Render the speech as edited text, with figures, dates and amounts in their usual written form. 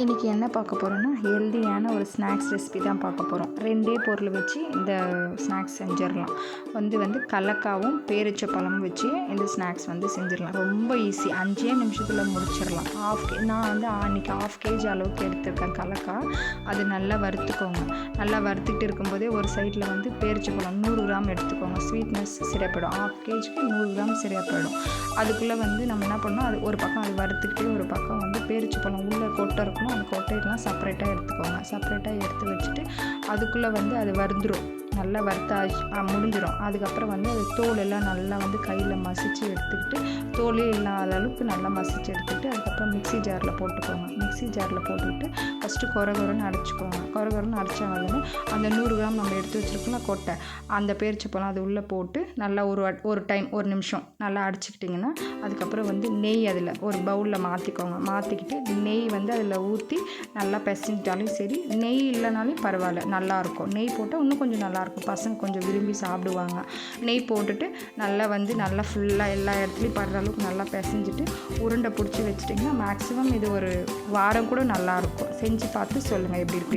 இன்றைக்கி என்ன பார்க்க போகிறோன்னா ஹெல்தியான ஒரு ஸ்நாக்ஸ் ரெசிபி தான் பார்க்க போகிறோம். 2 பொருள் வச்சு இந்த ஸ்நாக்ஸ் செஞ்சிடலாம். வந்து கல்லக்காவும் பேரிச்சப்பழமும் வச்சு இந்த ஸ்நாக்ஸ் செஞ்சிடலாம். ரொம்ப ஈஸி, 5 நிமிஷத்தில் முடிச்சிடலாம். நான் இன்றைக்கி 1/2 kg அளவுக்கு எடுத்திருக்கேன் கல்லக்காய். அது நல்லா வறுத்துக்கோங்க. நல்லா வறுத்துக்கிட்டு இருக்கும்போதே ஒரு சைடில் பேரிச்சப்பழம் 100 கிராம் எடுத்துக்கோங்க. ஸ்வீட்னஸ் சரியாக போயிடும். 1/2 kgக்கு 100 கிராம் சரியாக போயிடும். அதுக்குள்ளே நம்ம என்ன பண்ணோம், அது ஒரு பக்கம் அது வறுத்துக்கிட்டே ஒரு பக்கம் பேரிச்சப்பழம் உள்ளே கொட்டை இருக்கணும். அந்த கொட்டையெல்லாம் செப்பரேட்டாக எடுத்துக்கோங்க. செப்பரேட்டாக எடுத்து வச்சுட்டு அதுக்குள்ளே அது வறுந்துடும். நல்லா முடிஞ்சிடும். அதுக்கப்புறம் அது தோல் எல்லாம் நல்லா கையில் மசிச்சு எடுத்துக்கிட்டு, தோலே இல்லாத அளவுக்கு நல்லா மசிச்சு எடுத்துக்கிட்டு அதுக்கப்புறம் மிக்ஸி ஜாரில் போட்டுக்கோங்க. மிக்ஸி ஜாரில் போட்டுக்கிட்டு ஃபஸ்ட்டு கொரகொரன்னு அரைச்சிக்கோங்க. கொரகொரன்னு அரைச்சாலும் அந்த 100 கிராம் நம்ம எடுத்து வச்சுருக்கோம்ல கொட்டை, அந்த பேரிச்சப்பழம் அது உள்ளே போட்டு நல்லா ஒரு நிமிஷம் நல்லா அடிச்சுக்கிட்டிங்கன்னா அதுக்கப்புறம் நெய் அதில் ஒரு பவுலில் மாற்றிக்கோங்க. மாற்றிக்கிட்டு நெய் அதில் ஊற்றி நல்லா பிசைஞ்சிட்டாலும் சரி, நெய் இல்லைனாலும் பரவாயில்ல, நல்லாயிருக்கும். நெய் போட்டால் இன்னும் கொஞ்சம் நல்லாயிருக்கும். பசங்க கொஞ்சம் விரும்பி சாப்பிடுவாங்க. நெய் போட்டுட்டு நல்லா நல்லா ஃபுல்லாக எல்லா இடத்துலையும் படுற அளவுக்கு நல்லா பிசைஞ்சிட்டு உருண்டை பிடிச்சி வச்சிட்டிங்கன்னா மேக்ஸிமம் இது ஒரு வாரம் கூட நல்லாயிருக்கும். செஞ்சு பார்த்து சொல்லுங்கள் எப்படி இருக்கு.